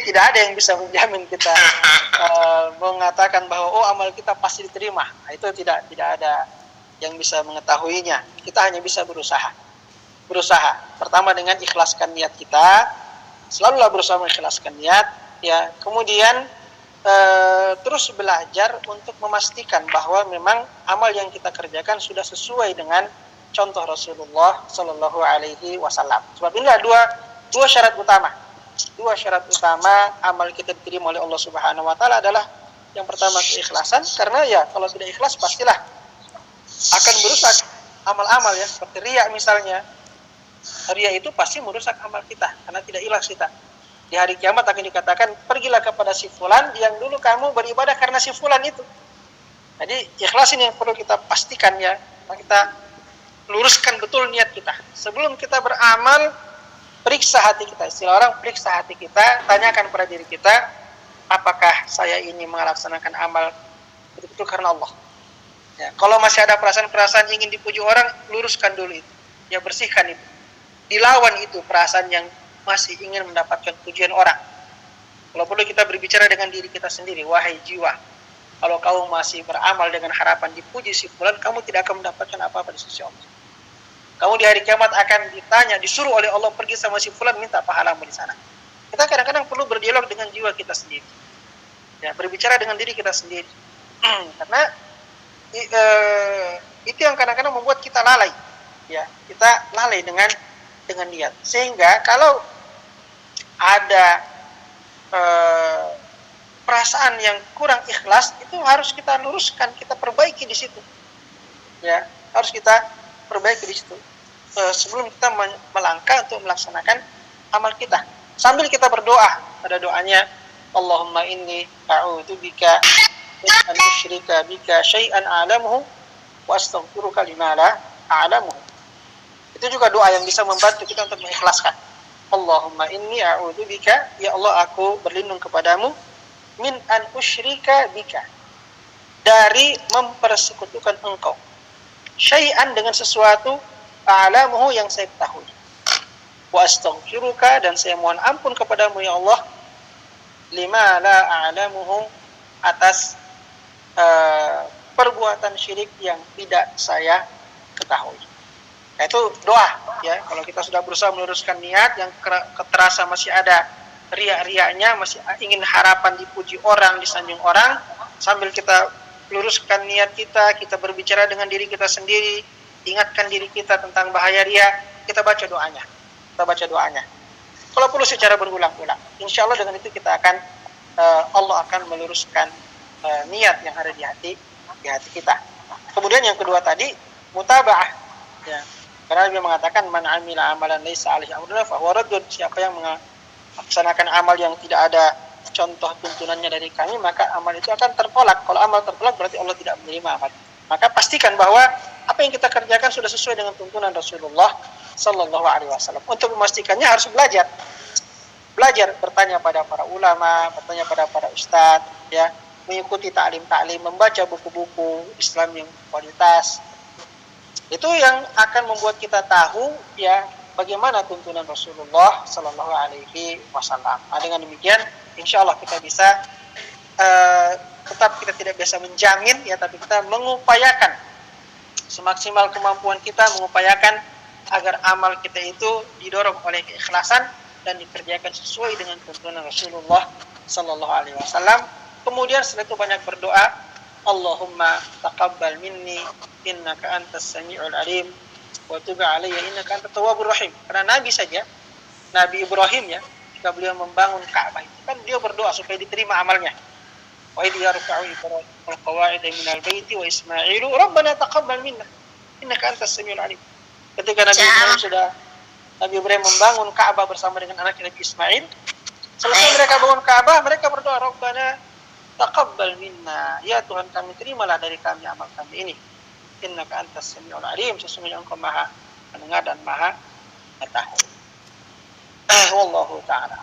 tidak ada yang bisa menjamin kita mengatakan bahwa oh amal kita pasti diterima. Nah, itu tidak ada yang bisa mengetahuinya. Kita hanya bisa berusaha. Pertama dengan ikhlaskan niat kita, selalulah berusaha mengikhlaskan niat, ya. Kemudian terus belajar untuk memastikan bahwa memang amal yang kita kerjakan sudah sesuai dengan contoh Rasulullah Sallallahu Alaihi Wasallam. Sebab inilah dua syarat utama. Dua syarat utama amal kita diterima oleh Allah Subhanahu Wa Taala adalah yang pertama keikhlasan, karena ya kalau tidak ikhlas pastilah akan merusak amal-amal, ya, seperti riya misalnya. Riya itu pasti merusak amal kita karena tidak ikhlas kita. Di hari kiamat akan dikatakan, pergilah kepada si fulan yang dulu kamu beribadah karena si fulan itu. Jadi ikhlas ini yang perlu kita pastikan, ya. Kita luruskan betul niat kita. Sebelum kita beramal, periksa hati kita. Istilah orang, periksa hati kita, tanyakan pada diri kita, apakah saya ini melaksanakan amal betul-betul karena Allah. Ya, kalau masih ada perasaan-perasaan ingin dipuji orang, luruskan dulu itu. Ya, bersihkan itu. Dilawan itu perasaan yang masih ingin mendapatkan pujian orang. Kalau perlu kita berbicara dengan diri kita sendiri, wahai jiwa, kalau kamu masih beramal dengan harapan dipuji si fulan, kamu tidak akan mendapatkan apa-apa di sisi Allah. Kamu di hari kiamat akan ditanya, disuruh oleh Allah pergi sama si fulan minta pahalamu di sana. Kita kadang-kadang perlu berdialog dengan jiwa kita sendiri. Ya, berbicara dengan diri kita sendiri. Karena itu yang kadang-kadang membuat kita lalai. Ya, kita lalai dengan niat. Sehingga kalau ada perasaan yang kurang ikhlas, itu harus kita luruskan, kita perbaiki di situ. Ya, harus kita perbaiki di situ. Sebelum kita melangkah untuk melaksanakan amal kita. Sambil kita berdoa, pada doanya, Allahumma inni a'udzubika an usyrika bika syai'an a'lamuhu wa astaghfiruka lima la a'lamuhu. Itu juga doa yang bisa membantu kita untuk mengikhlaskan. Allahumma inni a'udzubika, ya Allah aku berlindung kepadamu, min an usyrika bika, dari mempersekutukan engkau, syai'an dengan sesuatu, a'lamuhu yang saya ketahui, wa astaghfiruka, dan saya mohon ampun kepadamu ya Allah, lima la a'lamuhu, atas perbuatan syirik yang tidak saya ketahui. Nah, itu doa, ya. Kalau kita sudah berusaha meluruskan niat yang terasa masih ada riak-riaknya, masih ingin harapan dipuji orang, disanjung orang, sambil kita luruskan niat kita berbicara dengan diri kita sendiri, ingatkan diri kita tentang bahaya riak, kita baca doanya. Kalau perlu secara berulang-ulang. Insya Allah dengan itu kita akan Allah akan meluruskan niat yang ada di hati kita. Kemudian yang kedua tadi, mutaba'ah, ya. Karena dia mengatakan man amila amalan laisa alaihi amruna fa huwa raddun. Siapa yang melaksanakan amal yang tidak ada contoh tuntunannya dari kami, maka amal itu akan tertolak. Kalau amal tertolak berarti Allah tidak menerima amal. Maka pastikan bahwa apa yang kita kerjakan sudah sesuai dengan tuntunan Rasulullah Sallallahu Alaihi Wasallam. Untuk memastikannya harus belajar, bertanya pada para ulama, bertanya pada para ustadz, ya, mengikuti taklim, membaca buku-buku Islam yang kualitas. Itu yang akan membuat kita tahu, ya, bagaimana tuntunan Rasulullah Sallallahu Alaihi Wasallam. Nah, dengan demikian, insya Allah kita bisa tetap kita tidak bisa menjamin, ya, tapi kita mengupayakan semaksimal kemampuan kita, mengupayakan agar amal kita itu didorong oleh keikhlasan dan dikerjakan sesuai dengan tuntunan Rasulullah Sallallahu Alaihi Wasallam. Kemudian setelah itu banyak berdoa, Allahumma taqabbal minni innaka antas sami'ul alim wa tub 'alayya innaka antat tawwabur rahim. Karena Nabi saja, Nabi Ibrahim, ya, ketika beliau membangun Ka'bah itu kan beliau berdoa supaya diterima amalnya. Wa idh yarfa'u Ibrahimul qawa'ida minal baiti wa Ismailu rabbana taqabbal minna innaka antas sami'ul alim. Ketika Nabi Ibrahim membangun Ka'bah bersama dengan anaknya Nabi Ismail, selesai mereka bangun Ka'bah, mereka berdoa, rabbana taqabbal minna, ya Tuhan kami, terimalah dari kami amal kami ini. Innaka antas sami'ul alim, sesungguhnya Engkau Maha mendengar dan Maha mengetahui. Wallahu ta'ala.